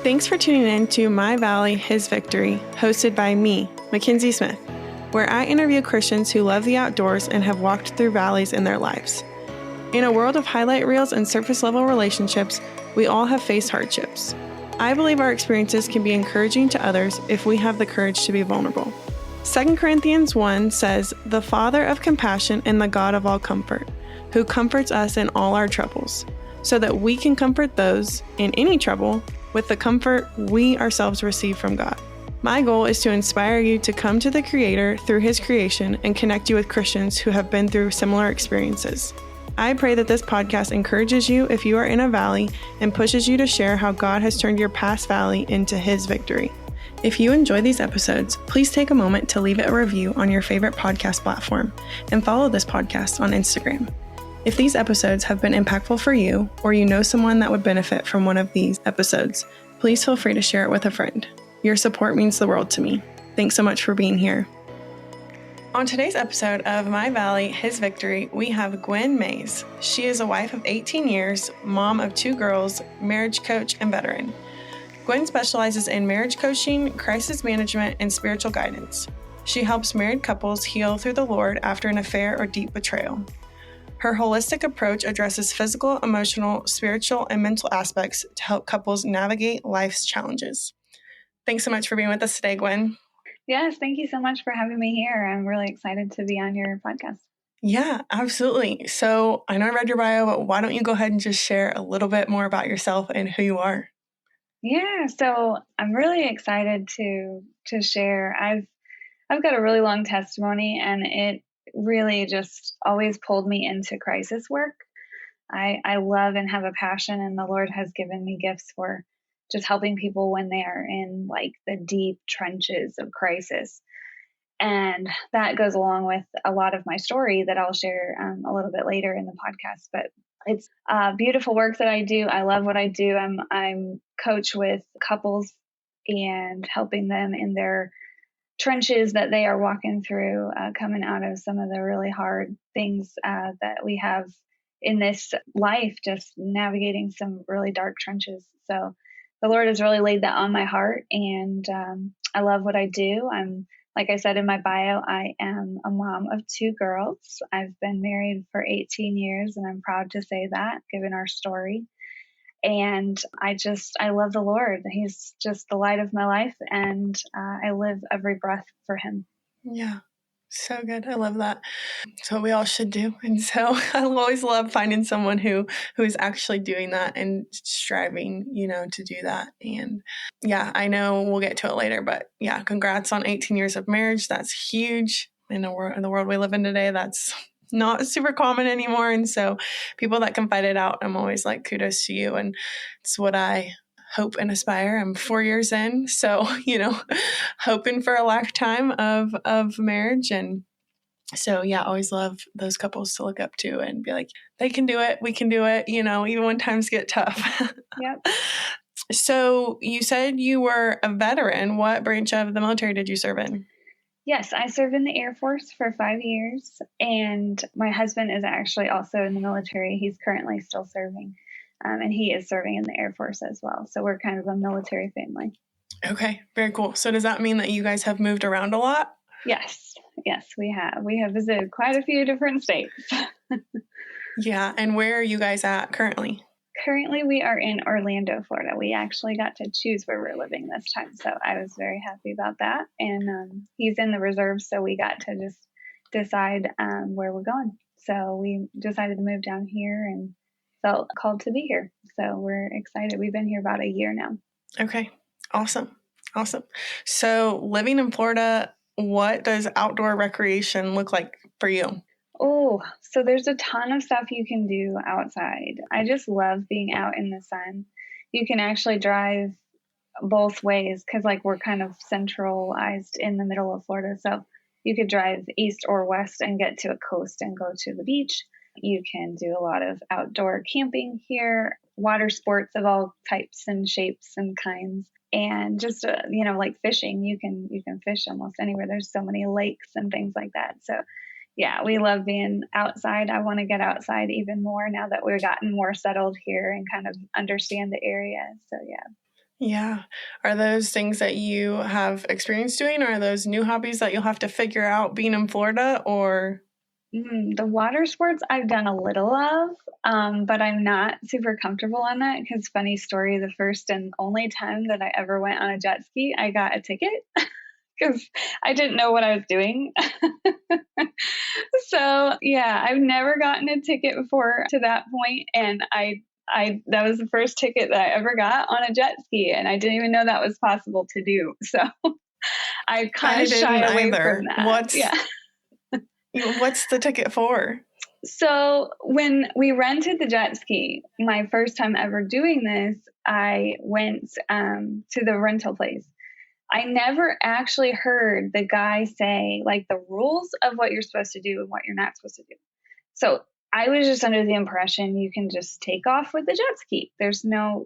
Thanks for tuning in to My Valley, His Victory, hosted by me, Mackenzie Smith, where I interview Christians who love the outdoors and have walked through valleys in their lives. In a world of highlight reels and surface-level relationships, we all have faced hardships. I believe our experiences can be encouraging to others if we have the courage to be vulnerable. 2 Corinthians 1 says, "The Father of compassion and the God of all comfort, who comforts us in all our troubles, so that we can comfort those in any trouble with the comfort we ourselves receive from God." My goal is to inspire you to come to the Creator through His creation and connect you with Christians who have been through similar experiences. I pray that this podcast encourages you if you are in a valley and pushes you to share how God has turned your past valley into His victory. If you enjoy these episodes, please take a moment to leave a review on your favorite podcast platform and follow this podcast on Instagram. If these episodes have been impactful for you, or you know someone that would benefit from one of these episodes, please feel free to share it with a friend. Your support means the world to me. Thanks so much for being here. On today's episode of My Valley, His Victory, we have Gwyn Mais. She is a wife of 18 years, mom of 2 girls, marriage coach, and veteran. Gwyn specializes in marriage coaching, crisis management, and spiritual guidance. She helps married couples heal through the Lord after an affair or deep betrayal. Her holistic approach addresses physical, emotional, spiritual, and mental aspects to help couples navigate life's challenges. Thanks so much for being with us today, Gwyn. Yes, thank you so much for having me here. I'm really excited to be on your podcast. Yeah, absolutely. So I know I read your bio, but why don't you go ahead and just share a little bit more about yourself and who you are? Yeah, so I'm really excited to share. I've got a really long testimony, and it really just always pulled me into crisis work. I love and have a passion, and the Lord has given me gifts for just helping people when they are in like the deep trenches of crisis. And that goes along with a lot of my story that I'll share a little bit later in the podcast. But it's beautiful work that I do. I love what I do. I'm coach with couples and helping them in their trenches that they are walking through, coming out of some of the really hard things that we have in this life, just navigating some really dark trenches. So the Lord has really laid that on my heart, and I love what I do. Like I said in my bio, I am a mom of 2 girls. I've been married for 18 years, and I'm proud to say that, given our story. And I love the Lord. He's just the light of my life, and I live every breath for Him. Yeah, so good. I love that. It's what we all should do. And so I always love finding someone who is actually doing that and striving, to do that. And yeah, I know we'll get to it later, but yeah, congrats on 18 years of marriage. That's huge in the world we live in today. That's not super common anymore. And so people that can fight it out, I'm always like, kudos to you. And it's what I hope and aspire. I'm 4 years in, so, hoping for a lifetime of marriage. And so, yeah, always love those couples to look up to and be like, they can do it. We can do it, even when times get tough. Yep. So you said you were a veteran. What branch of the military did you serve in? Yes, I served in the Air Force for 5 years, and my husband is actually also in the military. He's currently still serving, and he is serving in the Air Force as well. So we're kind of a military family. Okay, very cool. So does that mean that you guys have moved around a lot? Yes, we have. We have visited quite a few different states. Yeah, and where are you guys at currently? Currently, we are in Orlando, Florida. We actually got to choose where we're living this time, so I was very happy about that. And he's in the reserves, so we got to just decide where we're going. So we decided to move down here and felt called to be here. So we're excited. We've been here about a year now. Okay, awesome. So living in Florida, what does outdoor recreation look like for you? Oh, so there's a ton of stuff you can do outside. I just love being out in the sun. You can actually drive both ways because we're kind of centralized in the middle of Florida. So you could drive east or west and get to a coast and go to the beach. You can do a lot of outdoor camping here, water sports of all types and shapes and kinds. And just, like fishing, you can fish almost anywhere. There's so many lakes and things like that. So yeah, we love being outside. I want to get outside even more now that we've gotten more settled here and kind of understand the area. So yeah. Yeah. Are those things that you have experience doing, or are those new hobbies that you'll have to figure out being in Florida, or? The water sports I've done a little of, but I'm not super comfortable on that because, funny story, the first and only time that I ever went on a jet ski, I got a ticket because I didn't know what I was doing. So yeah, I've never gotten a ticket before to that point, and I that was the first ticket that I ever got on a jet ski, and I didn't even know that was possible to do. So I kind I of shy didn't away from either. that. Yeah. What's the ticket for? So when we rented the jet ski, my first time ever doing this, I went to the rental place. I never actually heard the guy say like the rules of what you're supposed to do and what you're not supposed to do. So I was just under the impression you can just take off with the jet ski. There's no,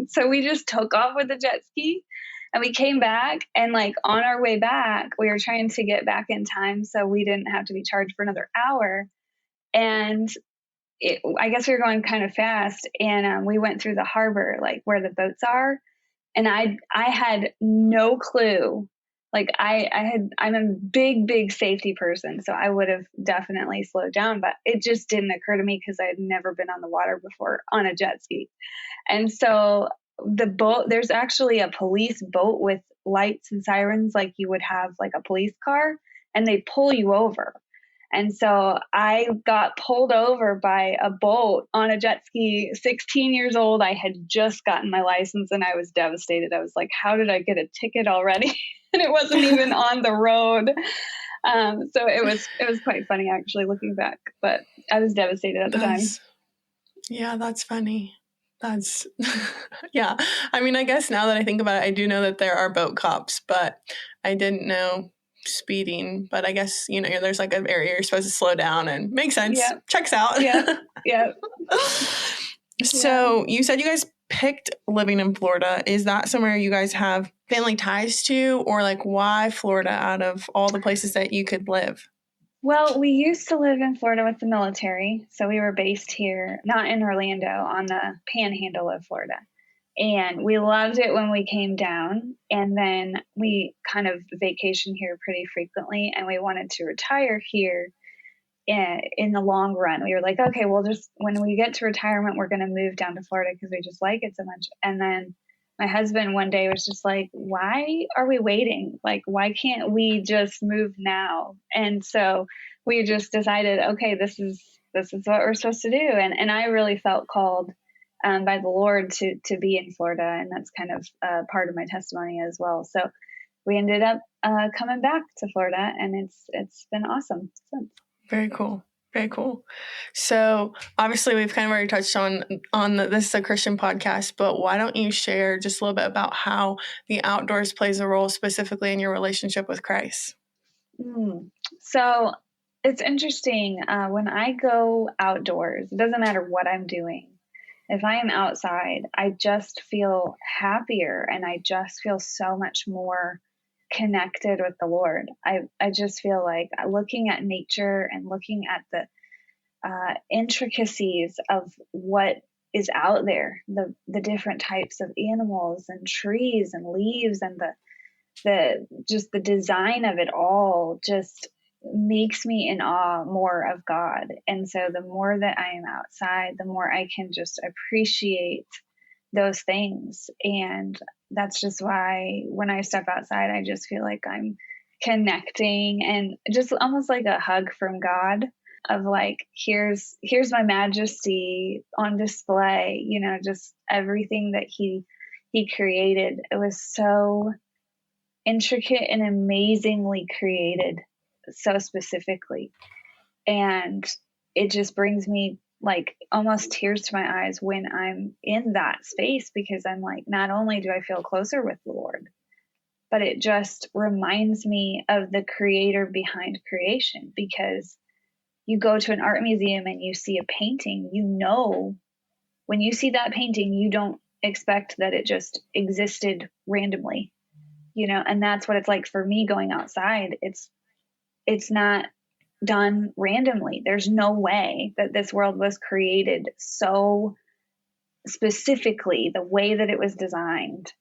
so we just took off with the jet ski and we came back, and like on our way back, we were trying to get back in time so we didn't have to be charged for another hour. And I guess we were going kind of fast, and we went through the harbor, like where the boats are. And I had no clue. Like I'm a big safety person, so I would have definitely slowed down, but it just didn't occur to me because I had never been on the water before on a jet ski. And so the boat, there's actually a police boat with lights and sirens like you would have like a police car, and they pull you over. And so I got pulled over by a boat on a jet ski, 16 years old. I had just gotten my license and I was devastated. I was like, how did I get a ticket already? And it wasn't even on the road. So it was quite funny actually looking back, but I was devastated at the time. Yeah, that's funny. That's, yeah. I mean, I guess now that I think about it, I do know that there are boat cops, but I didn't know speeding. But I guess, there's like an area you're supposed to slow down, and makes sense. Yep. Checks out. Yeah. So you said you guys picked living in Florida. Is that somewhere you guys have family ties to, or like why Florida out of all the places that you could live? Well, we used to live in Florida with the military. So we were based here, not in Orlando, on the panhandle of Florida. And we loved it when we came down. And then we kind of vacationed here pretty frequently. And we wanted to retire here in the long run. We were like, okay, well, just when we get to retirement, we're going to move down to Florida because we just like it so much. And then my husband one day was just like, why are we waiting? Like, why can't we just move now? And so we just decided, okay, this is what we're supposed to do. And I really felt called by the Lord to be in Florida. And that's kind of part of my testimony as well. So we ended up coming back to Florida, and it's been awesome since. Very cool. Very cool. So obviously we've kind of already touched on this is a Christian podcast, but why don't you share just a little bit about how the outdoors plays a role specifically in your relationship with Christ? So it's interesting. When I go outdoors, it doesn't matter what I'm doing. If I am outside, I just feel happier, and I just feel so much more connected with the Lord. I just feel like looking at nature and looking at the intricacies of what is out there, the different types of animals and trees and leaves, and the just the design of it all just makes me in awe more of God. And so the more that I am outside, the more I can just appreciate those things. And that's just why when I step outside, I just feel like I'm connecting, and just almost like a hug from God of like, here's my majesty on display, just everything that he created. It was so intricate and amazingly created, so specifically. And it just brings me like almost tears to my eyes when I'm in that space, because I'm like, not only do I feel closer with the Lord, but it just reminds me of the creator behind creation. Because you go to an art museum and you see a painting, when you see that painting, you don't expect that it just existed randomly, and that's what it's like for me going outside. It's not done randomly. There's no way that this world was created so specifically the way that it was designed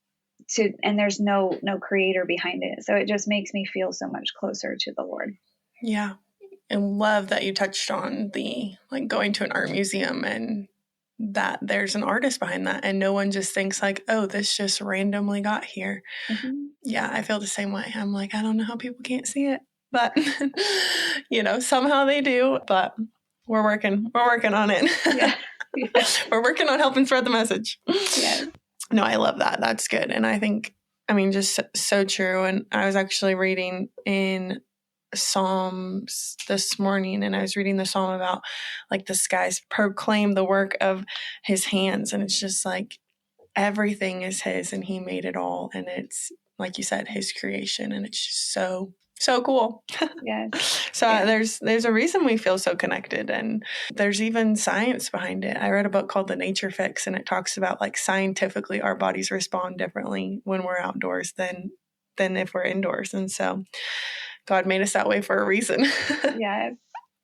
and there's no creator behind it. So it just makes me feel so much closer to the Lord. Yeah. And love that you touched on the like going to an art museum and that there's an artist behind that and no one just thinks like, oh, this just randomly got here. Mm-hmm. Yeah, I feel the same way. I'm like, I don't know how people can't see it, but somehow they do, but we're working on it. Yeah. Yeah. We're working on helping spread the message. Yeah. No, I love that. That's good. And I think, just so true. And I was actually reading in Psalms this morning, and I was reading the psalm about like the skies proclaim the work of his hands, and it's just like everything is his and he made it all, and it's like you said, his creation, and it's just so cool. Yes. So there's a reason we feel so connected, and there's even science behind it. I read a book called The Nature Fix, and it talks about like scientifically our bodies respond differently when we're outdoors than if we're indoors, and so God made us that way for a reason. Yes.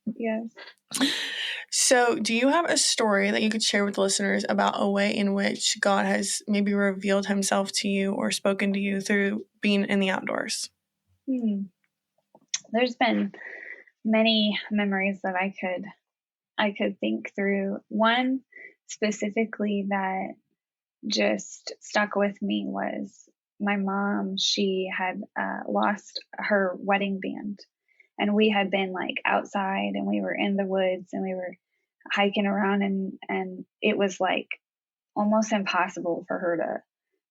Yes. So do you have a story that you could share with listeners about a way in which God has maybe revealed himself to you or spoken to you through being in the outdoors? There's been many memories that I could think through. One specifically that just stuck with me was my mom. She had lost her wedding band, and we had been like outside and we were in the woods and we were hiking around, and it was like almost impossible for her to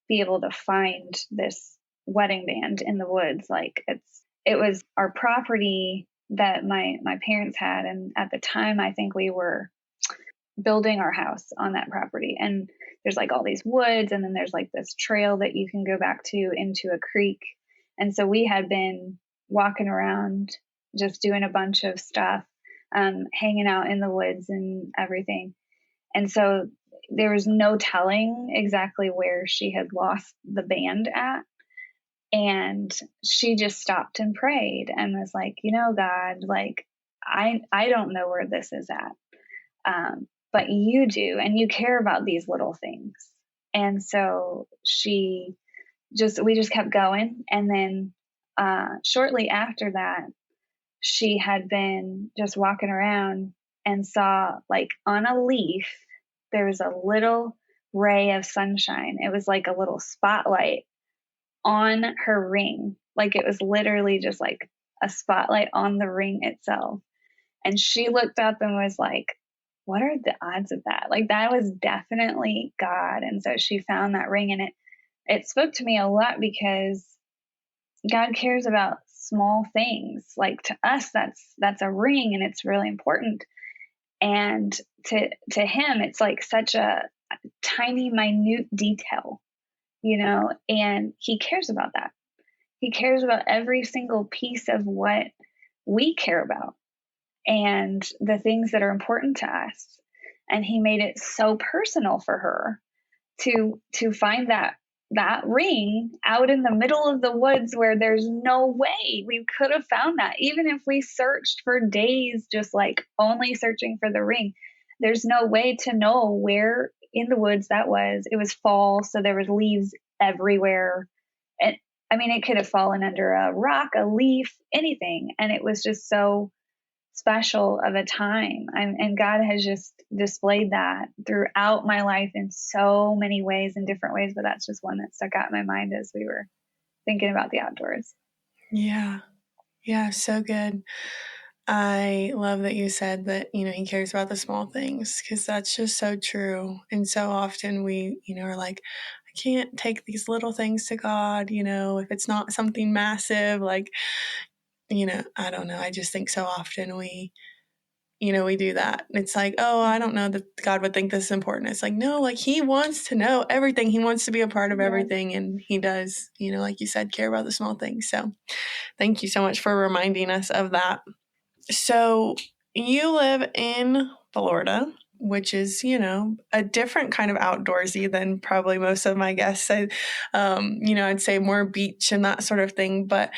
be able to find this wedding band in the woods. Like it was our property that my parents had, and at the time I think we were building our house on that property, and there's like all these woods, and then there's like this trail that you can go back to into a creek. And so we had been walking around just doing a bunch of stuff, hanging out in the woods and everything. And so there was no telling exactly where she had lost the band at. And she just stopped and prayed and was like, God, like, I don't know where this is at. But you do, and you care about these little things. And so we just kept going. And then shortly after that, she had been just walking around and saw, like, on a leaf, there was a little ray of sunshine. It was like a little spotlight on her ring. Like, it was literally just like a spotlight on the ring itself. And she looked up and was like, what are the odds of that? Like, that was definitely God. And so she found that ring, and it spoke to me a lot because God cares about small things. Like, to us, that's a ring, and it's really important. And to him, it's like such a tiny, minute detail, and he cares about that. He cares about every single piece of what we care about and the things that are important to us. And he made it so personal for her to find that ring out in the middle of the woods where there's no way we could have found that. Even if we searched for days, just like only searching for the ring, there's no way to know where in the woods that was. It was fall, so there was leaves everywhere. And I mean, it could have fallen under a rock, a leaf, anything. And it was just so special of a time. And God has just displayed that throughout my life in so many ways, in different ways, but that's just one that stuck out in my mind as we were thinking about the outdoors. Yeah. Yeah, so good. I love that you said that, he cares about the small things, because that's just so true. And so often we, are like, I can't take these little things to God, if it's not something massive, like, I don't know. I just think so often we do that. It's like, oh, I don't know that God would think this is important. It's like, no, like he wants to know everything. He wants to be a part of everything. And he does, like you said, care about the small things. So thank you so much for reminding us of that. So you live in Florida. which is, a different kind of outdoorsy than probably most of my guests. I'd say more beach and that sort of thing. But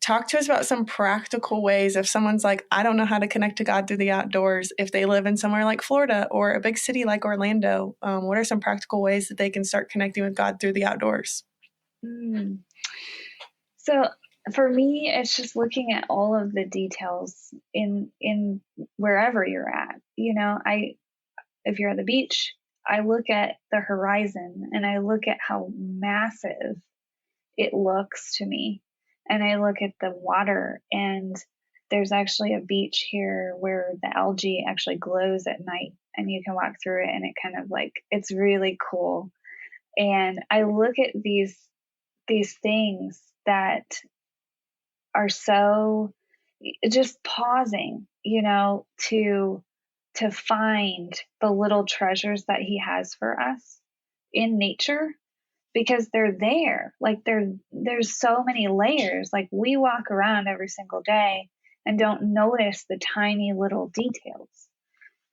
talk to us about some practical ways if someone's like, I don't know how to connect to God through the outdoors. If they live in somewhere like Florida or a big city like Orlando, what are some practical ways that they can start connecting with God through the outdoors? So for me, it's just looking at all of the details in wherever you're at. If you're at the beach, I look at the horizon and I look at how massive it looks to me. And I look at the water, and there's actually a beach here where the algae actually glows at night and you can walk through it, and it kind of like, it's really cool. And I look at these things that are so just pausing, to find the little treasures that he has for us in nature, because they're there. Like there's so many layers. Like we walk around every single day and don't notice the tiny little details.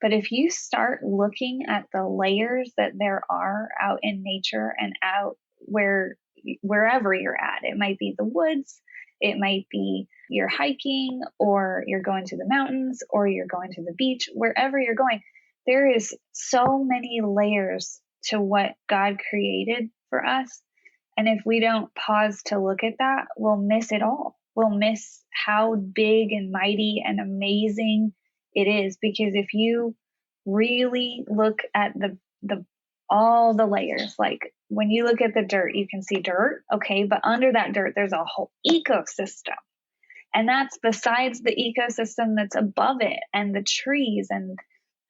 But if you start looking at the layers that there are out in nature and out wherever you're at, it might be the woods, it might be you're hiking, or you're going to the mountains, or you're going to the beach, wherever you're going, there is so many layers to what God created for us. And if we don't pause to look at that, we'll miss it all. We'll miss how big and mighty and amazing it is. Because if you really look at the all the layers, like when you look at the dirt, you can see dirt, okay, but under that dirt, there's a whole ecosystem. And that's besides the ecosystem that's above it, and the trees and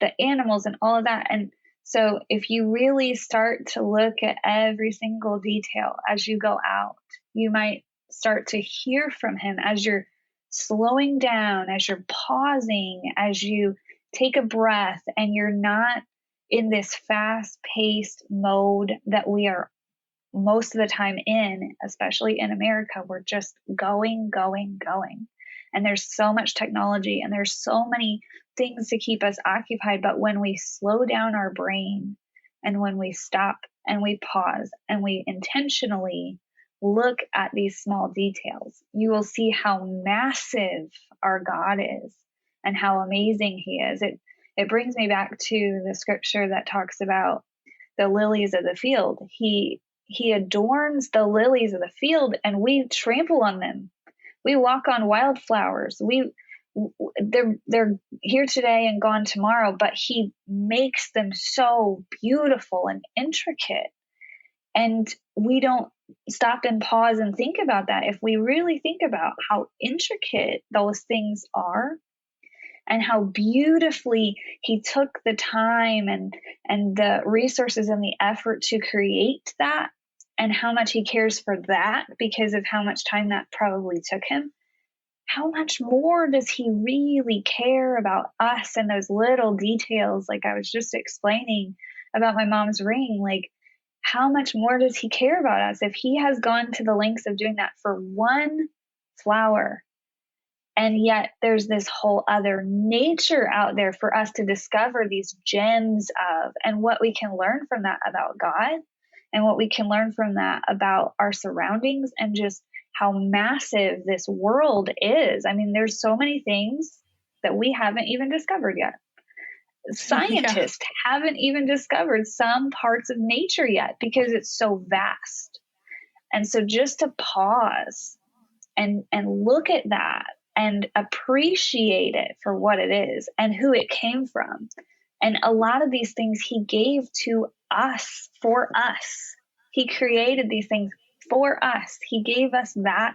the animals and all of that. And so if you really start to look at every single detail as you go out, you might start to hear from him as you're slowing down, as you're pausing, as you take a breath, and you're not in this fast-paced mode that we are most of the time in, especially in America. We're just going. And there's so much technology and there's so many things to keep us occupied. But when we slow down our brain, and when we stop and we pause and we intentionally look at these small details, you will see how massive our God is and how amazing he is. It brings me back to the scripture that talks about the lilies of the field. He adorns the lilies of the field, and we trample on them. We walk on wildflowers. They're here today and gone tomorrow, but he makes them so beautiful and intricate. And we don't stop and pause and think about that. If we really think about how intricate those things are, and how beautifully he took the time and the resources and the effort to create that, and how much he cares for that because of how much time that probably took him, how much more does he really care about us and those little details? Like I was just explaining about my mom's ring, like how much more does he care about us if he has gone to the lengths of doing that for one flower? And yet there's this whole other nature out there for us to discover these gems of, and what we can learn from that about God, and what we can learn from that about our surroundings, and just how massive this world is. I mean, there's so many things that we haven't even discovered yet. Scientists haven't even discovered some parts of nature yet because it's so vast. And so just to pause and look at that and appreciate it for what it is and who it came from. And a lot of these things he gave to us, for us. He created these things for us. He gave us that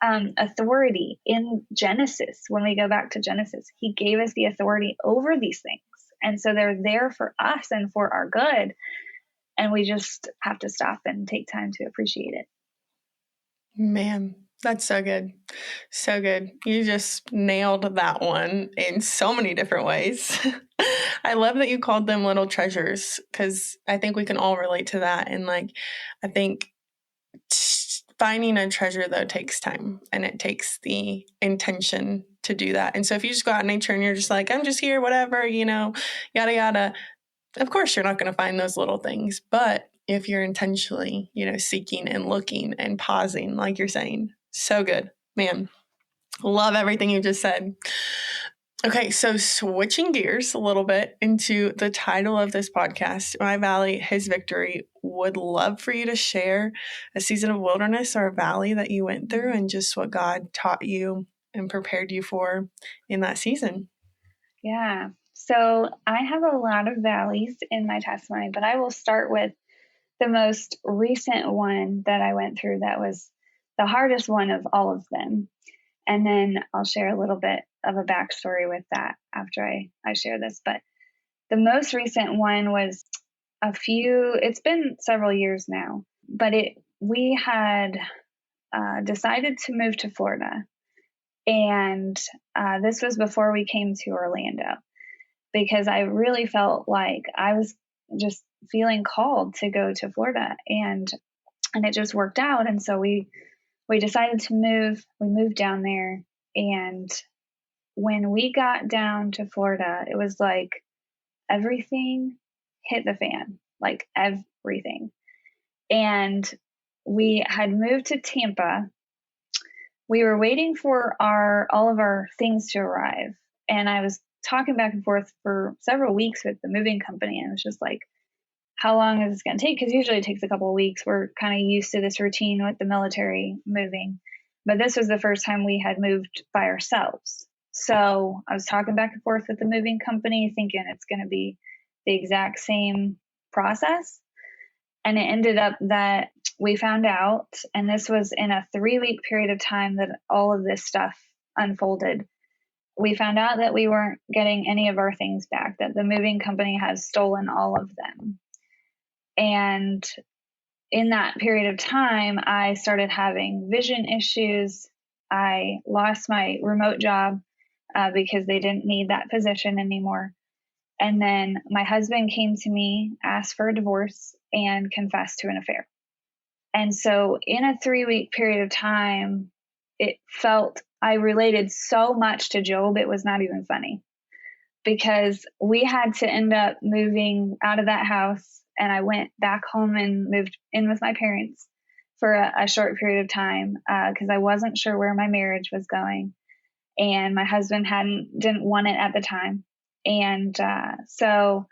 authority in Genesis. When we go back to Genesis, he gave us the authority over these things. And so they're there for us and for our good. And we just have to stop and take time to appreciate it. Man, that's so good. So good. You just nailed that one in so many different ways. I love that you called them little treasures, because I think we can all relate to that. And I think finding a treasure, though, takes time, and it takes the intention to do that. And so if you just go out in nature and you're just like, I'm just here, whatever, yada, yada, of course, you're not going to find those little things, but if you're intentionally, seeking and looking and pausing, like you're saying, so good, man. Love everything you just said. Okay, so switching gears a little bit into the title of this podcast, My Valley, His Victory, would love for you to share a season of wilderness or a valley that you went through and just what God taught you and prepared you for in that season. Yeah. So I have a lot of valleys in my testimony, but I will start with the most recent one that I went through that was the hardest one of all of them. And then I'll share a little bit of a backstory with that after I share this. But the most recent one was it's been several years now, but we had decided to move to Florida. And this was before we came to Orlando, because I really felt like I was just feeling called to go to Florida, and it just worked out. And so we decided to move. We moved down there, and when we got down to Florida, it was like everything hit the fan, like everything. And we had moved to Tampa. We were waiting for all of our things to arrive, and I was talking back and forth for several weeks with the moving company, and it was just like, how long is this going to take? Because usually it takes a couple of weeks. We're kind of used to this routine with the military moving, but this was the first time we had moved by ourselves. So I was talking back and forth with the moving company, thinking it's going to be the exact same process. And it ended up that we found out, and this was in a 3-week period of time that all of this stuff unfolded. We found out that we weren't getting any of our things back, that the moving company has stolen all of them. And in that period of time, I started having vision issues. I lost my remote job because they didn't need that position anymore. And then my husband came to me, asked for a divorce, and confessed to an affair. And so in a 3-week period of time, I related so much to Job, it was not even funny, because we had to end up moving out of that house, and I went back home and moved in with my parents for a short period of time because I wasn't sure where my marriage was going, and my husband didn't want it at the time. And so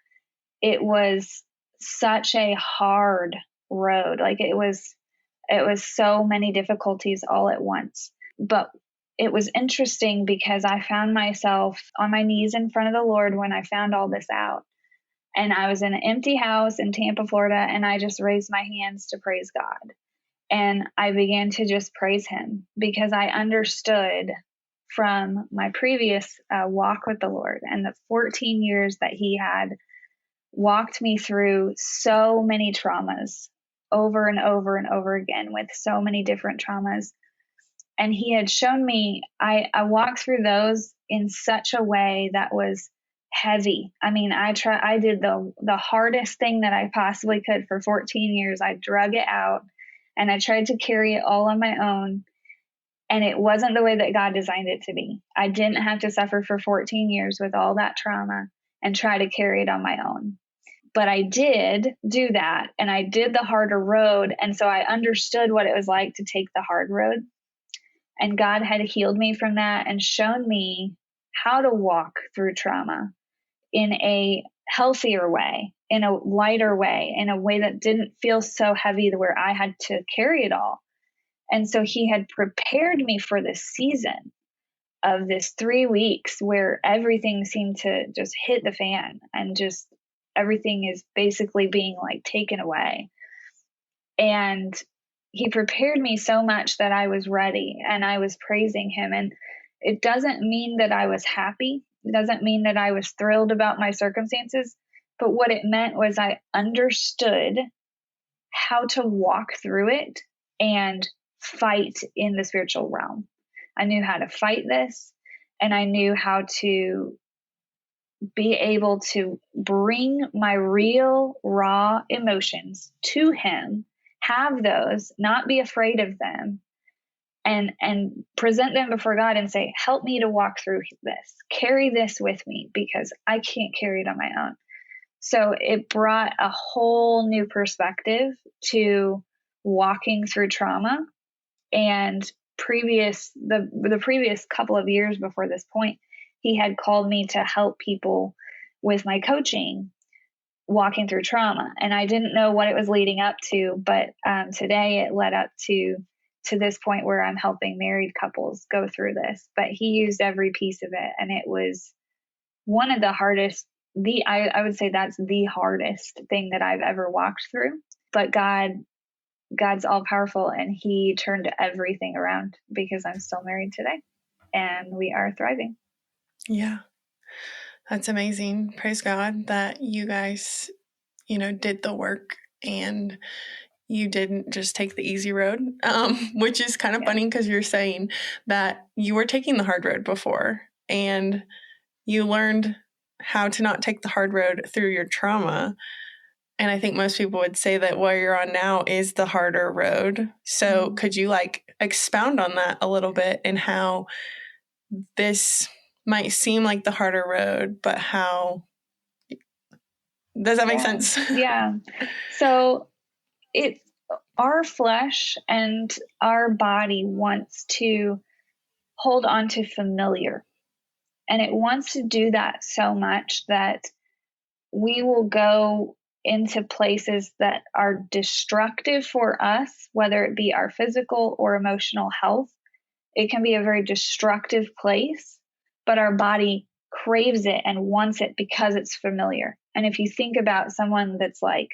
it was such a hard road. Like it was so many difficulties all at once. But it was interesting because I found myself on my knees in front of the Lord when I found all this out. And I was in an empty house in Tampa, Florida, and I just raised my hands to praise God. And I began to just praise him because I understood from my previous walk with the Lord and the 14 years that he had walked me through so many traumas over and over and over again with so many different traumas. And he had shown me, I walked through those in such a way that was heavy. I mean, I did the hardest thing that I possibly could for 14 years. I drug it out and I tried to carry it all on my own. And it wasn't the way that God designed it to be. I didn't have to suffer for 14 years with all that trauma and try to carry it on my own. But I did do that, and I did the harder road. And so I understood what it was like to take the hard road. And God had healed me from that and shown me how to walk through trauma in a healthier way, in a lighter way, in a way that didn't feel so heavy to where I had to carry it all. And so he had prepared me for this season of this 3 weeks where everything seemed to just hit the fan and just everything is basically being like taken away. And he prepared me so much that I was ready and I was praising him. And it doesn't mean that I was happy. It doesn't mean that I was thrilled about my circumstances. But what it meant was I understood how to walk through it and fight in the spiritual realm. I knew how to fight this, and I knew how to be able to bring my real raw emotions to him, have those, not be afraid of them, and present them before God and say, help me to walk through this, carry this with me because I can't carry it on my own. So it brought a whole new perspective to walking through trauma. And the previous couple of years before this point, he had called me to help people with my coaching walking through trauma. And I didn't know what it was leading up to, but today it led up to this point where I'm helping married couples go through this. But he used every piece of it, and it was one of the hardest. I would say that's the hardest thing that I've ever walked through. But God's all powerful, and he turned everything around because I'm still married today, and we are thriving. Yeah. That's amazing. Praise God that you guys, did the work and you didn't just take the easy road, which is kind of funny because you're saying that you were taking the hard road before and you learned how to not take the hard road through your trauma. And I think most people would say that where you're on now is the harder road. So could you expound on that a little bit and how this might seem like the harder road, but how does that make sense? Yeah. So our flesh and our body wants to hold on to familiar. And it wants to do that so much that we will go into places that are destructive for us, whether it be our physical or emotional health. It can be a very destructive place, but our body craves it and wants it because it's familiar. And if you think about someone that's like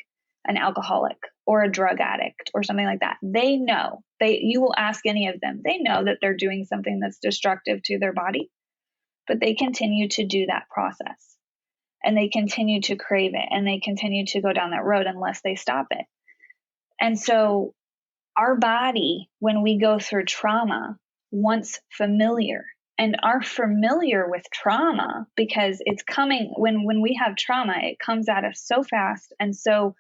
an alcoholic or a drug addict or something like that, they know, you will ask any of them, they know that they're doing something that's destructive to their body, but they continue to do that process and they continue to crave it and they continue to go down that road unless they stop it. And so our body, when we go through trauma, wants familiar, and are familiar with trauma because it's coming when we have trauma, it comes at us so fast and so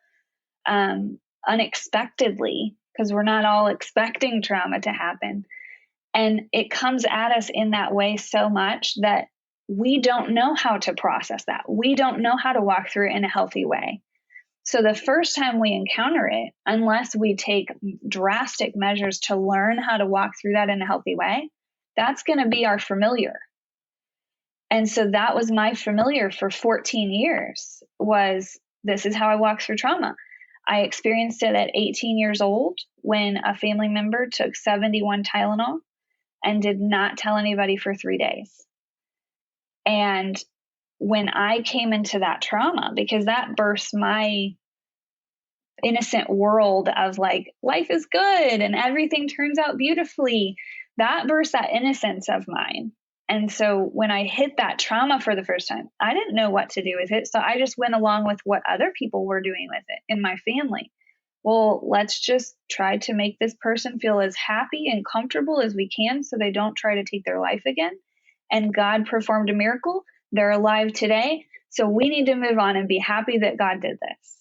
unexpectedly, because we're not all expecting trauma to happen. And it comes at us in that way so much that we don't know how to process that. We don't know how to walk through it in a healthy way. So the first time we encounter it, unless we take drastic measures to learn how to walk through that in a healthy way, that's going to be our familiar. And so that was my familiar for 14 years, was this is how I walk through trauma. I experienced it at 18 years old when a family member took 71 Tylenol and did not tell anybody for 3 days. And when I came into that trauma, because that burst my innocent world of like, life is good and everything turns out beautifully, that burst that innocence of mine. And so when I hit that trauma for the first time, I didn't know what to do with it. So I just went along with what other people were doing with it in my family. Well, let's just try to make this person feel as happy and comfortable as we can so they don't try to take their life again. And God performed a miracle. They're alive today. So we need to move on and be happy that God did this.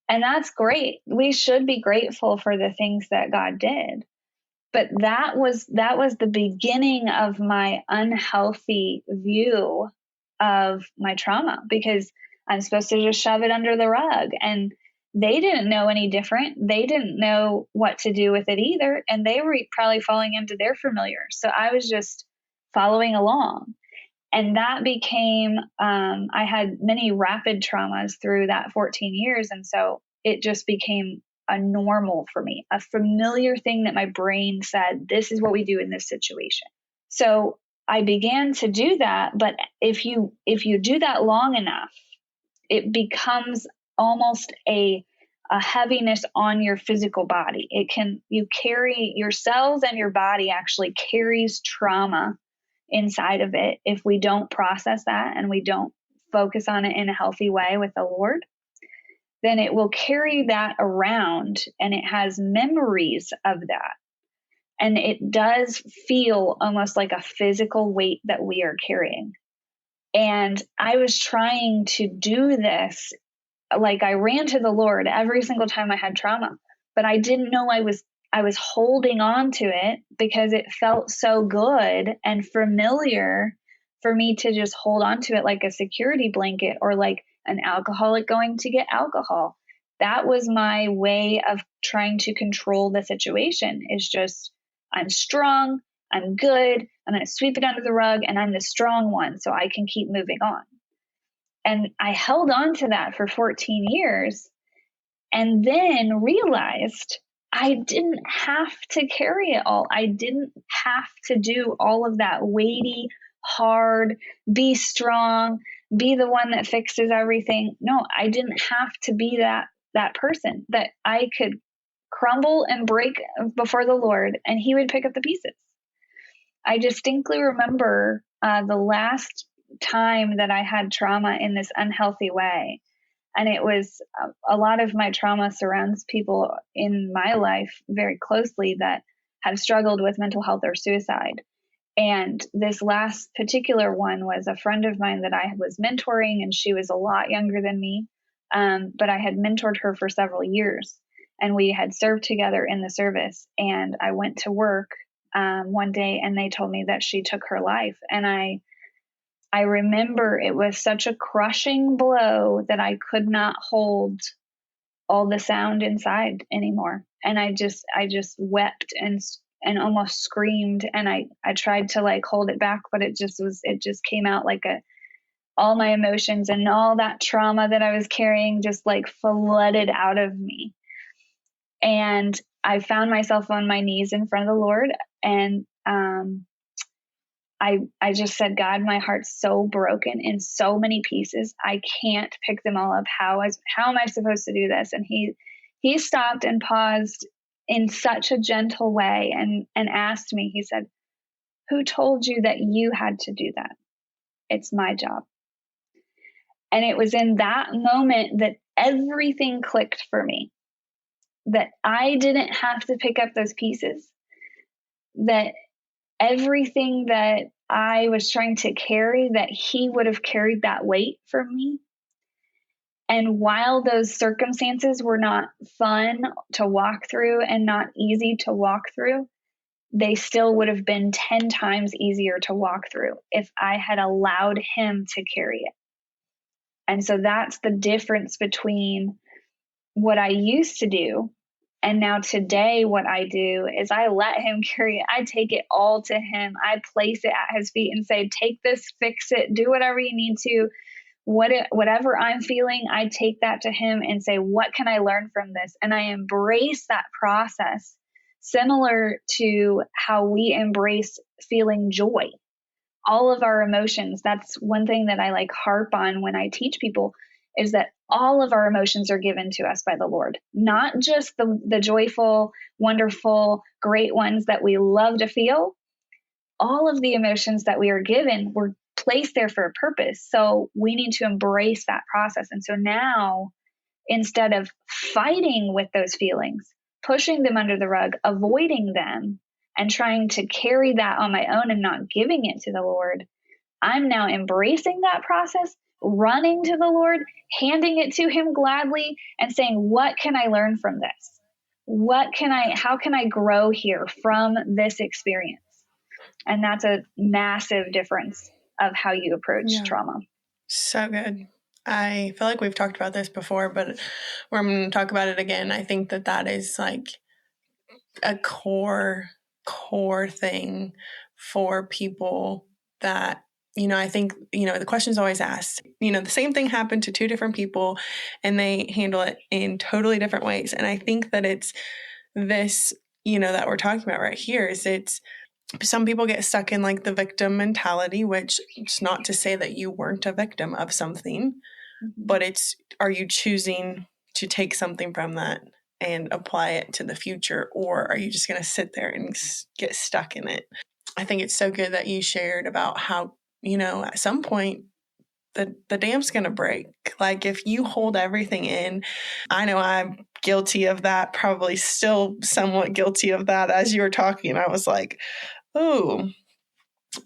And that's great. We should be grateful for the things that God did. But that was the beginning of my unhealthy view of my trauma, because I'm supposed to just shove it under the rug. And they didn't know any different. They didn't know what to do with it either. And they were probably falling into their familiar. So I was just following along. And that became, I had many rapid traumas through that 14 years. And so it just became a normal for me, a familiar thing that my brain said, this is what we do in this situation. So I began to do that. But if you do that long enough, it becomes almost a heaviness on your physical body. You carry your cells, and your body actually carries trauma inside of it if we don't process that and we don't focus on it in a healthy way with the Lord. Then it will carry that around, and it has memories of that. And it does feel almost like a physical weight that we are carrying. And I was trying to do this, like I ran to the Lord every single time I had trauma, but I didn't know I was holding on to it because it felt so good and familiar for me to just hold on to it like a security blanket, or like an alcoholic going to get alcohol. That was my way of trying to control the situation, is just, I'm strong, I'm good, I'm going to sweep it under the rug, and I'm the strong one so I can keep moving on. And I held on to that for 14 years and then realized I didn't have to carry it all. I didn't have to do all of that weighty, hard, be strong, be the one that fixes everything. No, I didn't have to be that person, that I could crumble and break before the Lord and he would pick up the pieces. I distinctly remember the last time that I had trauma in this unhealthy way. And it was a lot of my trauma surrounds people in my life very closely that have struggled with mental health or suicide. And this last particular one was a friend of mine that I was mentoring, and she was a lot younger than me. But I had mentored her for several years, and we had served together in the service. And I went to work one day, and they told me that she took her life. And I remember it was such a crushing blow that I could not hold all the sound inside anymore. And I just wept and almost screamed. And I tried to like hold it back, but it just came out like all my emotions and all that trauma that I was carrying just like flooded out of me. And I found myself on my knees in front of the Lord. And, I just said, God, my heart's so broken in so many pieces. I can't pick them all up. How am I supposed to do this? And he stopped and paused in such a gentle way and asked me, he said, who told you that you had to do that? It's my job. And it was in that moment that everything clicked for me, that I didn't have to pick up those pieces, that everything that I was trying to carry, that he would have carried that weight for me. And while those circumstances were not fun to walk through and not easy to walk through, they still would have been 10 times easier to walk through if I had allowed him to carry it. And so that's the difference between what I used to do and now today, what I do is I let him carry it. I take it all to him. I place it at his feet and say, take this, fix it, do whatever you need to. Whatever I'm feeling, I take that to him and say, what can I learn from this? And I embrace that process, similar to how we embrace feeling joy. All of our emotions, that's one thing that I like harp on when I teach people, is that all of our emotions are given to us by the Lord, not just the joyful, wonderful, great ones that we love to feel. All of the emotions that we are given were placed there for a purpose. So we need to embrace that process. And so now, instead of fighting with those feelings, pushing them under the rug, avoiding them, and trying to carry that on my own and not giving it to the Lord, I'm now embracing that process, running to the Lord, handing it to him gladly, and saying, what can I learn from this? How can I grow here from this experience? And that's a massive difference of how you approach trauma. So good. I feel like we've talked about this before, but we're going to talk about it again. I think that is like a core thing for people that, I think, the question's always asked, the same thing happened to two different people and they handle it in totally different ways. And I think that it's this, that we're talking about right here is it's, some people get stuck in like the victim mentality, which it's not to say that you weren't a victim of something, but it's, are you choosing to take something from that and apply it to the future, or are you just going to sit there and get stuck in it? I think it's so good that you shared about how, at some point the dam's going to break. Like if you hold everything in, I know I'm guilty of that, probably still somewhat guilty of that. As you were talking, I was like, oh,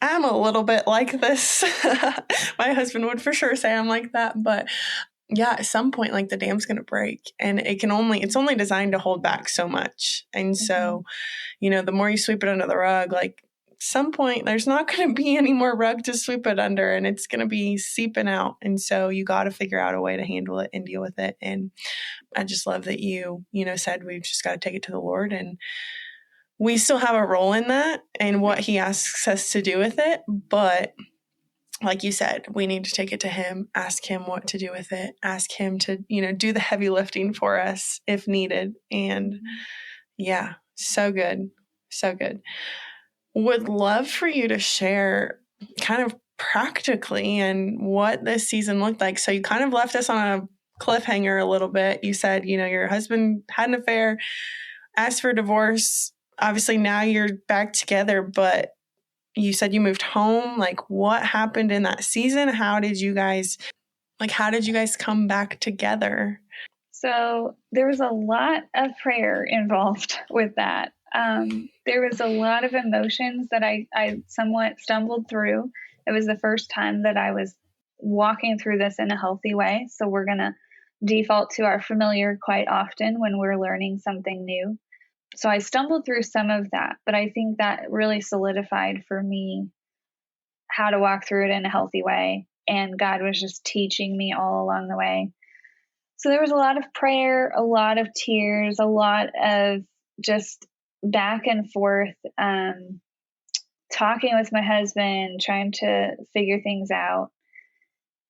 I'm a little bit like this. My husband would for sure say I'm like that. But yeah, at some point, like the dam's going to break, and it's only designed to hold back so much. And so, the more you sweep it under the rug, like some point there's not going to be any more rug to sweep it under, and it's going to be seeping out. And so you got to figure out a way to handle it and deal with it. And I just love that you said we've just got to take it to the Lord, and we still have a role in that and what he asks us to do with it. But like you said, we need to take it to him, ask him what to do with it, ask him to, do the heavy lifting for us if needed. And yeah, so good. So good. Would love for you to share kind of practically and what this season looked like. So you kind of left us on a cliffhanger a little bit. You said, your husband had an affair, asked for divorce. Obviously now you're back together, but you said you moved home. Like, what happened in that season? How did you guys come back together? So there was a lot of prayer involved with that. There was a lot of emotions that I somewhat stumbled through. It was the first time that I was walking through this in a healthy way. So we're going to default to our familiar quite often when we're learning something new. So I stumbled through some of that, but I think that really solidified for me how to walk through it in a healthy way. And God was just teaching me all along the way. So there was a lot of prayer, a lot of tears, a lot of just back and forth, talking with my husband, trying to figure things out.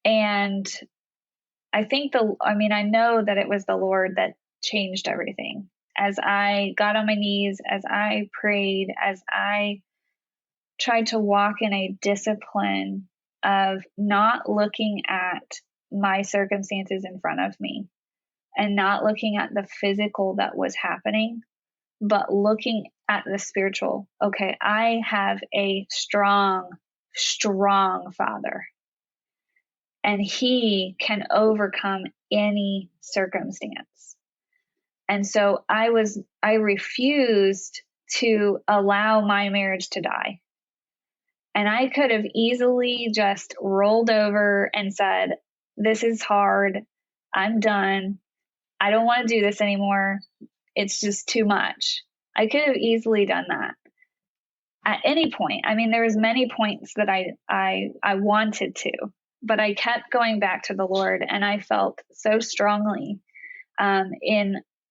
And I know that it was the Lord that changed everything. As I got on my knees, as I prayed, as I tried to walk in a discipline of not looking at my circumstances in front of me and not looking at the physical that was happening, but looking at the spiritual. Okay, I have a strong, strong Father, and he can overcome any circumstance. And so I refused to allow my marriage to die. And I could have easily just rolled over and said, this is hard. I'm done. I don't want to do this anymore. It's just too much. I could have easily done that at any point. I mean, there was many points that I wanted to, but I kept going back to the Lord, and I felt so strongly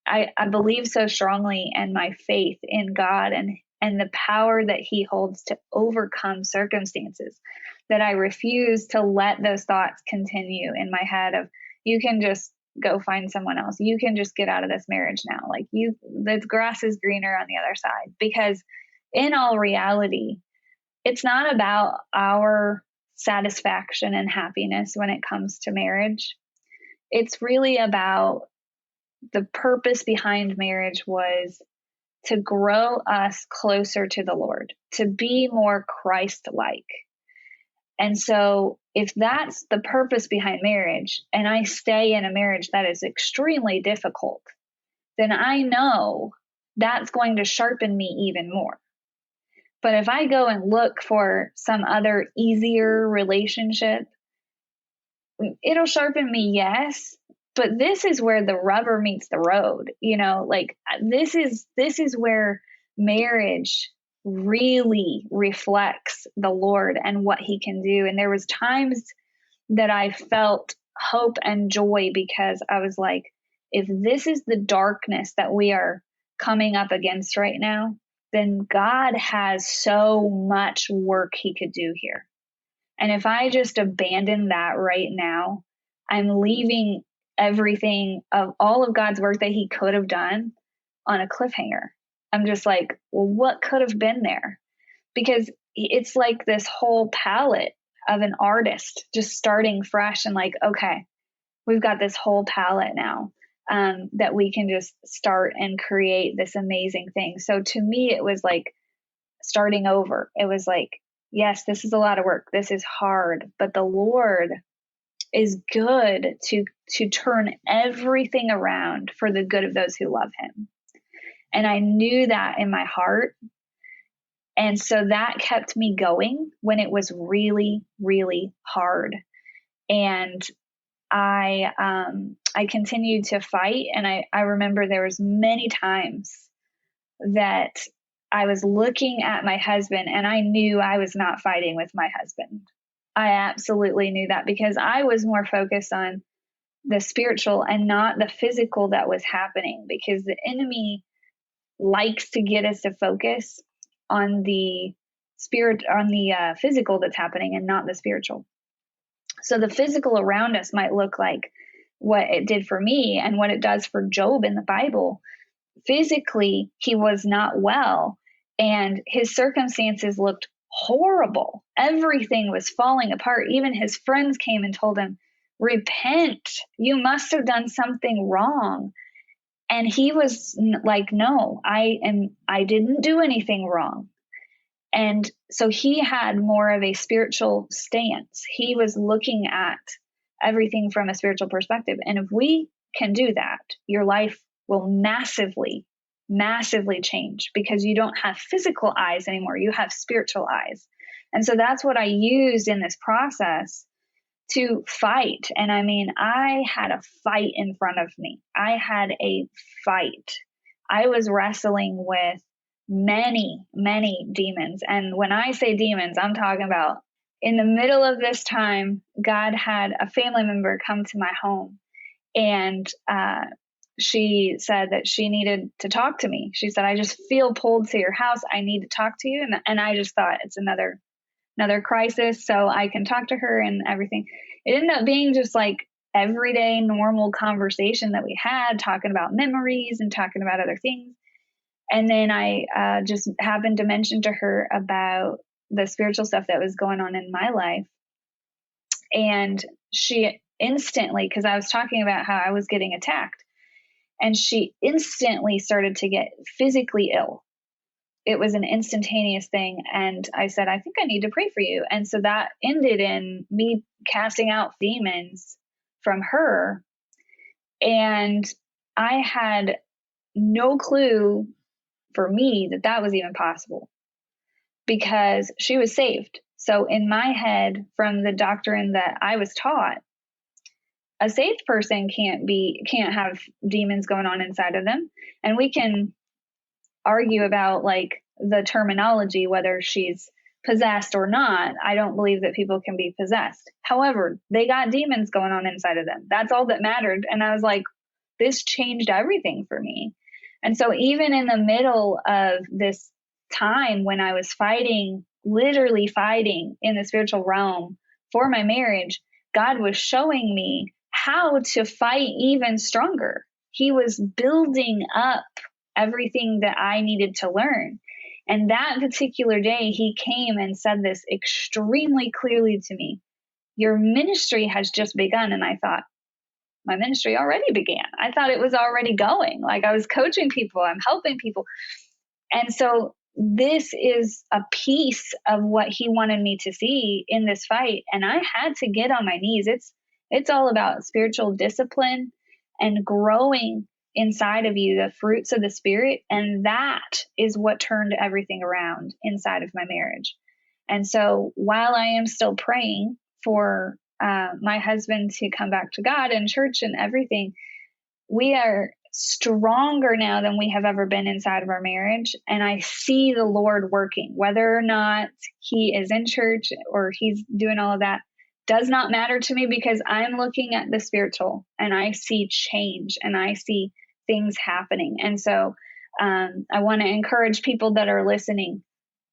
I believe so strongly in my faith in God and the power that he holds to overcome circumstances that I refuse to let those thoughts continue in my head of, you can just go find someone else. You can just get out of this marriage now. Like, the grass is greener on the other side. Because in all reality, it's not about our satisfaction and happiness when it comes to marriage. It's really about the purpose behind marriage was to grow us closer to the Lord, to be more Christ-like. And so if that's the purpose behind marriage, and I stay in a marriage that is extremely difficult, then I know that's going to sharpen me even more. But if I go and look for some other easier relationship, it'll sharpen me, yes, but this is where the rubber meets the road. Like, this is where marriage really reflects the Lord and what he can do. And there was times that I felt hope and joy, because I was like, if this is the darkness that we are coming up against right now, then God has so much work he could do here. And if I just abandon that right now, I'm leaving everything of all of God's work that he could have done on a cliffhanger. I'm just like, well, what could have been there? Because it's like this whole palette of an artist just starting fresh and like, okay, we've got this whole palette now that we can just start and create this amazing thing. So to me, it was like starting over. It was like, yes, this is a lot of work. This is hard, but the Lord is good to turn everything around for the good of those who love him. And I knew that in my heart. And so that kept me going when it was really, really hard. And I continued to fight. And I remember there was many times that I was looking at my husband and I knew I was not fighting with my husband. I absolutely knew that because I was more focused on the spiritual and not the physical that was happening, because the enemy likes to get us to focus on the physical that's happening and not the spiritual. So the physical around us might look like what it did for me and what it does for Job in the Bible. Physically, he was not well and his circumstances looked horrible. Everything was falling apart. Even his friends came and told him, repent, you must have done something wrong. And he was like, no, I didn't do anything wrong. And so he had more of a spiritual stance. He was looking at everything from a spiritual perspective. And if we can do that, your life will massively, massively change, because you don't have physical eyes anymore. You have spiritual eyes. And so that's what I used in this process to fight. And I mean, I had a fight in front of me. I had a fight. I was wrestling with many, many demons. And when I say demons, I'm talking about in the middle of this time, God had a family member come to my home, and she said that she needed to talk to me. She said, I just feel pulled to your house. I need to talk to you. And I just thought it's another crisis, so I can talk to her and everything. It ended up being just like everyday normal conversation that we had, talking about memories and talking about other things. And then I just happened to mention to her about the spiritual stuff that was going on in my life. And she instantly, because I was talking about how I was getting attacked, and she instantly started to get physically ill. It was an instantaneous thing. And I said, I think I need to pray for you. And so that ended in me casting out demons from her. And I had no clue, for me, that was even possible, because she was saved. So in my head, from the doctrine that I was taught, a saved person can't have demons going on inside of them. And we can argue about like the terminology, whether she's possessed or not. I don't believe that people can be possessed. However, they got demons going on inside of them. That's all that mattered. And I was like, this changed everything for me. And so even in the middle of this time when I was fighting, literally fighting in the spiritual realm for my marriage, God was showing me how to fight even stronger. He was building up everything that I needed to learn. And that particular day, he came and said this extremely clearly to me. Your ministry has just begun. And I thought, my ministry already began. I thought it was already going. Like, I was coaching people, I'm helping people. And so this is a piece of what he wanted me to see in this fight. And I had to get on my knees. It's all about spiritual discipline and growing inside of you, the fruits of the Spirit. And that is what turned everything around inside of my marriage. And so while I am still praying for my husband to come back to God and church and everything, we are stronger now than we have ever been inside of our marriage. And I see the Lord working, whether or not he is in church or he's doing all of that does not matter to me, because I'm looking at the spiritual and I see change and I see things happening. And so I want to encourage people that are listening.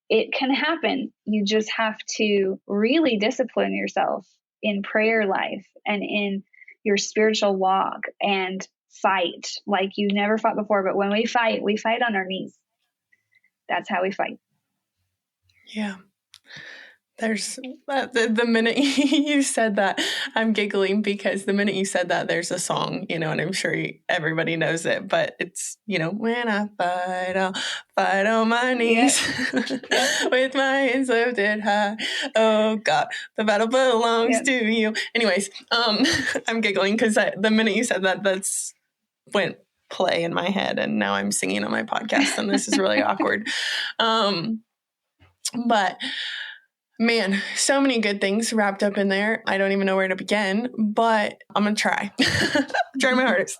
It can happen. You just have to really discipline yourself in prayer life and in your spiritual walk, and fight like you never fought before. But when we fight on our knees. That's how we fight. Yeah. There's the minute you said that, I'm giggling, because the minute you said that, there's a song, and I'm sure everybody knows it, but it's, when I fight, I'll fight on my knees, with my hands lifted high. Oh God, the battle belongs to you. Anyways, I'm giggling because the minute you said that, that's went play in my head, and now I'm singing on my podcast, and this is really awkward. But man, so many good things wrapped up in there. I don't even know where to begin, but I'm going to try. Try my hardest.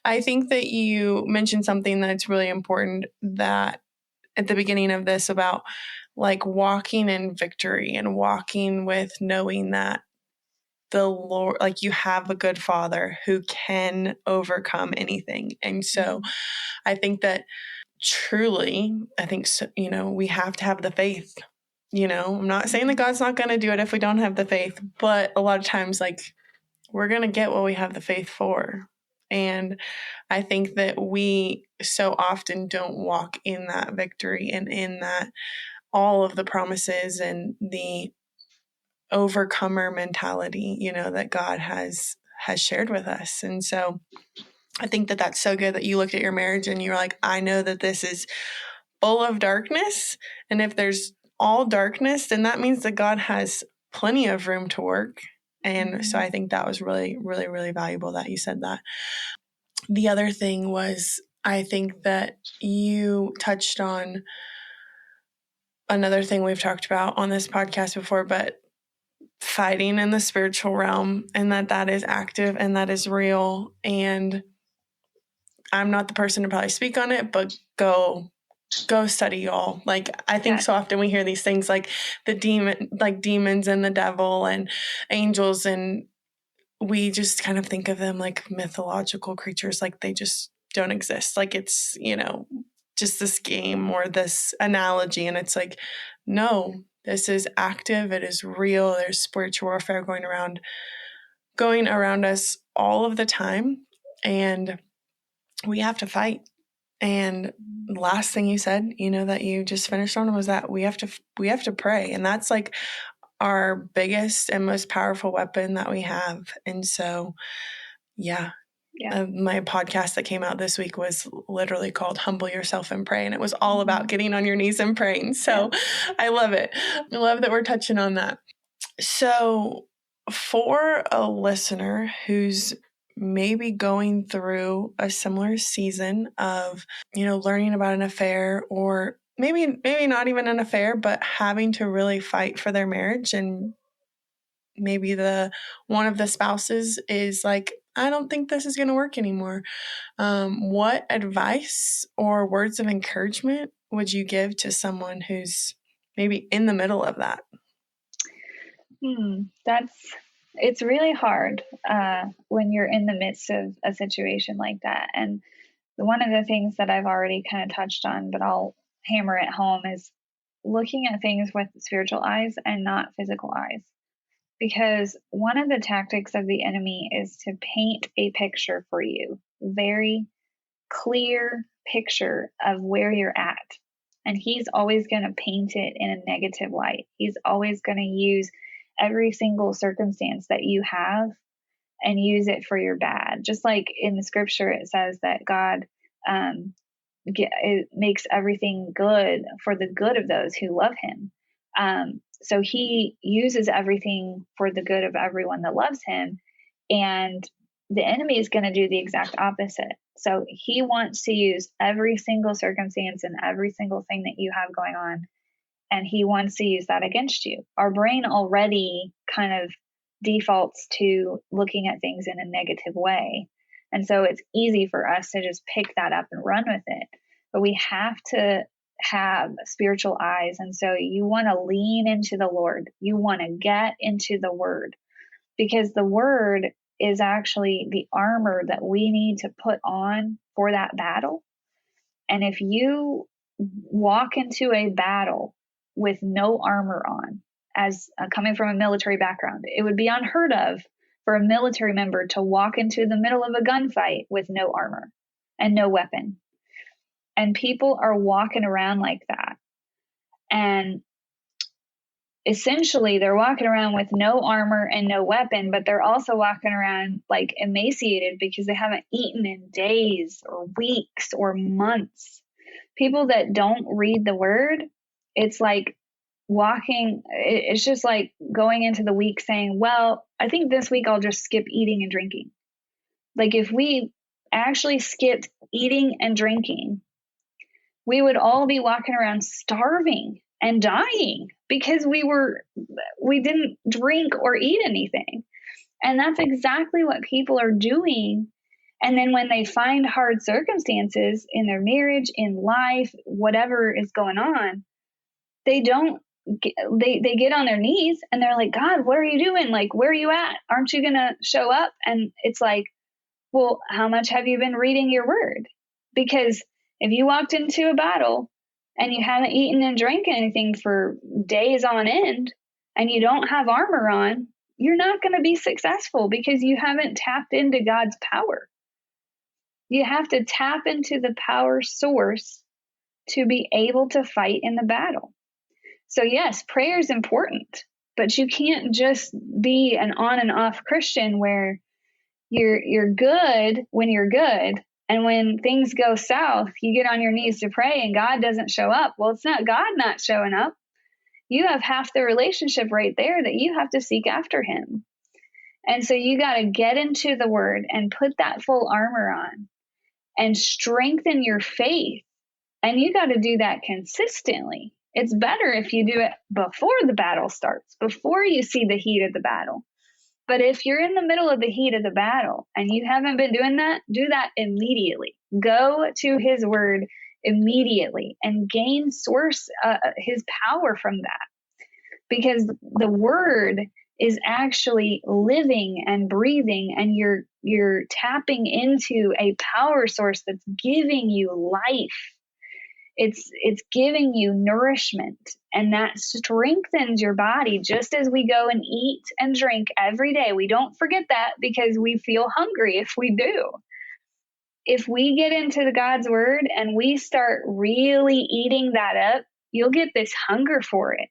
I think that you mentioned something that's really important, that at the beginning of this about like walking in victory and walking with knowing that the Lord, like you have a good Father who can overcome anything. And so I think that truly, I think, so, we have to have the faith. I'm not saying that God's not going to do it if we don't have the faith, but a lot of times, like, we're going to get what we have the faith for. And I think that we so often don't walk in that victory and in that all of the promises and the overcomer mentality, that God has shared with us. And so I think that that's so good that you looked at your marriage and you're like, I know that this is full of darkness. And if there's all darkness, then that means that God has plenty of room to work. And so I think that was really, really, really valuable that you said that. The other thing was, I think that you touched on another thing we've talked about on this podcast before, but fighting in the spiritual realm, and that is active and that is real. And I'm not the person to probably speak on it, but go study, y'all. Like, I think so often we hear these things like demons and the devil and angels, and we just kind of think of them like mythological creatures, like they just don't exist. Like it's, just this game or this analogy. And it's like, no, this is active. It is real. There's spiritual warfare going around us all of the time. And we have to fight. And the last thing you said, that you just finished on was that we have to pray. And that's like our biggest and most powerful weapon that we have. And so, my podcast that came out this week was literally called Humble Yourself and Pray. And it was all about getting on your knees and praying. So I love it. I love that we're touching on that. So for a listener who's maybe going through a similar season of, learning about an affair, or maybe not even an affair, but having to really fight for their marriage, and maybe one of the spouses is like, I don't think this is going to work anymore. What advice or words of encouragement would you give to someone who's maybe in the middle of that? It's really hard when you're in the midst of a situation like that. And one of the things that I've already kind of touched on, but I'll hammer it home, is looking at things with spiritual eyes and not physical eyes. Because one of the tactics of the enemy is to paint a picture for you, very clear picture of where you're at. And he's always going to paint it in a negative light. He's always going to use every single circumstance that you have and use it for your bad. Just like in the scripture, it says that God it makes everything good for the good of those who love him. So he uses everything for the good of everyone that loves him. And the enemy is going to do the exact opposite. So he wants to use every single circumstance and every single thing that you have going on, and he wants to use that against you. Our brain already kind of defaults to looking at things in a negative way. And so it's easy for us to just pick that up and run with it. But we have to have spiritual eyes. And so you want to lean into the Lord. You want to get into the word, because the word is actually the armor that we need to put on for that battle. And if you walk into a battle with no armor on, as coming from a military background, it would be unheard of for a military member to walk into the middle of a gunfight with no armor and no weapon. And people are walking around like that. And essentially, they're walking around with no armor and no weapon, but they're also walking around like emaciated because they haven't eaten in days or weeks or months. People that don't read the word, it's like it's just like going into the week saying, well, I think this week I'll just skip eating and drinking. Like if we actually skipped eating and drinking, we would all be walking around starving and dying because we didn't drink or eat anything. And that's exactly what people are doing And then when they find hard circumstances in their marriage, in life, whatever is going on, they don't they get on their knees and they're like, God, what are you doing? Like, where are you at? Aren't you going to show up? And it's like, well, how much have you been reading your word? Because if you walked into a battle and you haven't eaten and drank anything for days on end and you don't have armor on, you're not going to be successful because you haven't tapped into God's power. You have to tap into the power source to be able to fight in the battle. So yes, prayer is important, but you can't just be an on and off Christian where you're good when you're good, and when things go south, you get on your knees to pray and God doesn't show up. Well, it's not God not showing up. You have half the relationship right there that you have to seek after him. And so you got to get into the word and put that full armor on and strengthen your faith. And you got to do that consistently. It's better if you do it before the battle starts, before you see the heat of the battle. But if you're in the middle of the heat of the battle and you haven't been doing that, do that immediately. Go to his word immediately and gain his power from that. Because the word is actually living and breathing, and you're tapping into a power source that's giving you life. It's giving you nourishment, and that strengthens your body just as we go and eat and drink every day. We don't forget that because we feel hungry if we do. If we get into the God's word and we start really eating that up, you'll get this hunger for it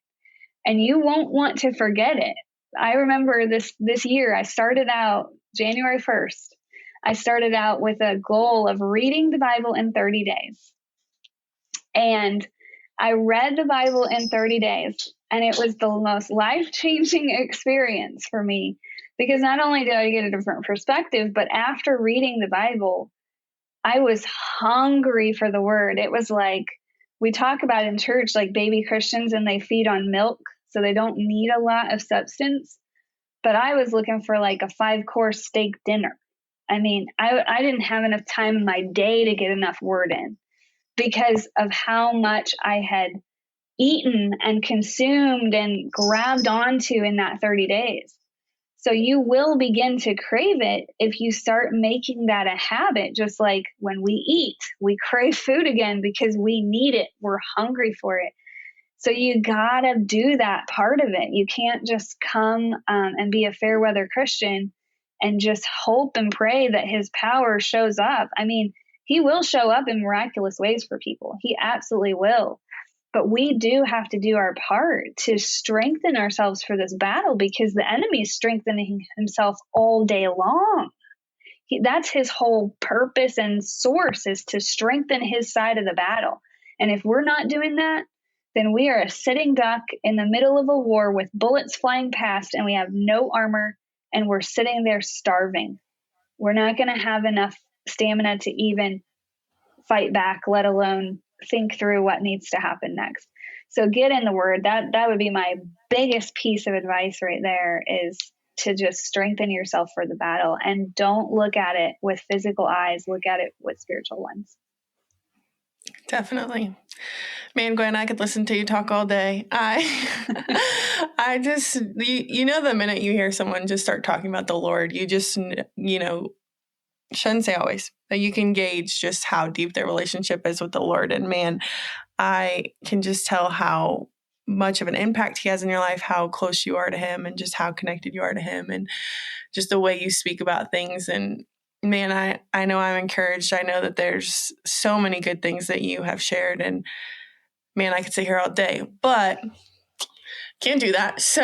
and you won't want to forget it. I remember this year, I started out January 1st. I started out with a goal of reading the Bible in 30 days. And I read the Bible in 30 days, and it was the most life-changing experience for me because not only did I get a different perspective, but after reading the Bible, I was hungry for the word. It was like we talk about in church, like baby Christians, and they feed on milk, so they don't need a lot of substance. But I was looking for like a 5-course steak dinner. I mean, I didn't have enough time in my day to get enough word in, because of how much I had eaten and consumed and grabbed onto in that 30 days. So you will begin to crave it if you start making that a habit. Just like when we eat, we crave food again because we need it. We're hungry for it. So you gotta do that part of it. You can't just come and be a fair weather Christian and just hope and pray that his power shows up. I mean, he will show up in miraculous ways for people. He absolutely will. But we do have to do our part to strengthen ourselves for this battle, because the enemy is strengthening himself all day long. That's his whole purpose and source, is to strengthen his side of the battle. And if we're not doing that, then we are a sitting duck in the middle of a war with bullets flying past, and we have no armor, and we're sitting there starving. We're not going to have enough stamina to even fight back, let alone think through what needs to happen next. So get in the word. That would be my biggest piece of advice right there, is to just strengthen yourself for the battle, and don't look at it with physical eyes. Look at it with spiritual ones. Definitely. Man, Gwen, I could listen to you talk all day. I just, the minute you hear someone just start talking about the Lord, you just, shouldn't say always, but you can gauge just how deep their relationship is with the Lord. And man, I can just tell how much of an impact he has in your life, how close you are to him, and just how connected you are to him, and just the way you speak about things. And man, I know I'm encouraged. I know that there's so many good things that you have shared, and man, I could sit here all day, but can't do that. So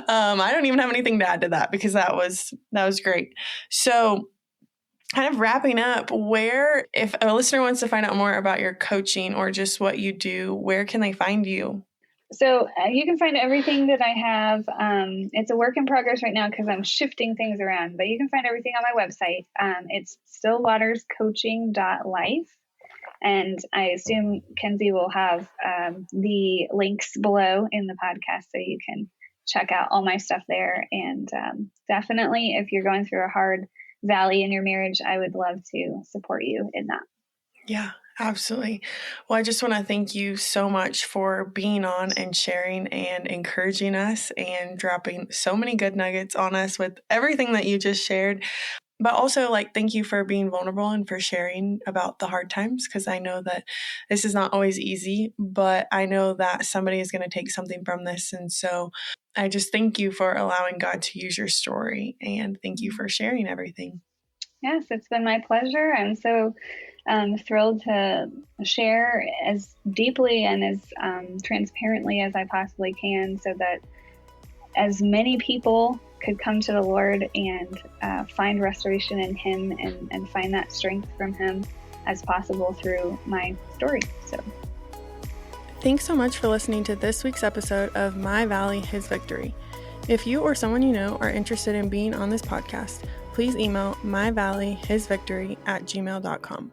I don't even have anything to add to that, because that was great. So kind of wrapping up, if a listener wants to find out more about your coaching or just what you do, where can they find you? So you can find everything that I have. It's a work in progress right now because I'm shifting things around, but you can find everything on my website. It's stillwaterscoaching.life. And I assume Kenzie will have the links below in the podcast, so you can check out all my stuff there. And definitely, if you're going through a hard valley in your marriage, I would love to support you in that. Yeah, absolutely. Well, I just want to thank you so much for being on and sharing and encouraging us and dropping so many good nuggets on us with everything that you just shared. But also, thank you for being vulnerable and for sharing about the hard times, because I know that this is not always easy, but I know that somebody is going to take something from this. And so I just thank you for allowing God to use your story, and thank you for sharing everything. Yes, it's been my pleasure. I'm so thrilled to share as deeply and as transparently as I possibly can, so that as many people could come to the Lord and find restoration in Him and find that strength from Him as possible through my story. So, thanks so much for listening to this week's episode of My Valley, His Victory. If you or someone you know are interested in being on this podcast, please email myvalleyhisvictory@gmail.com.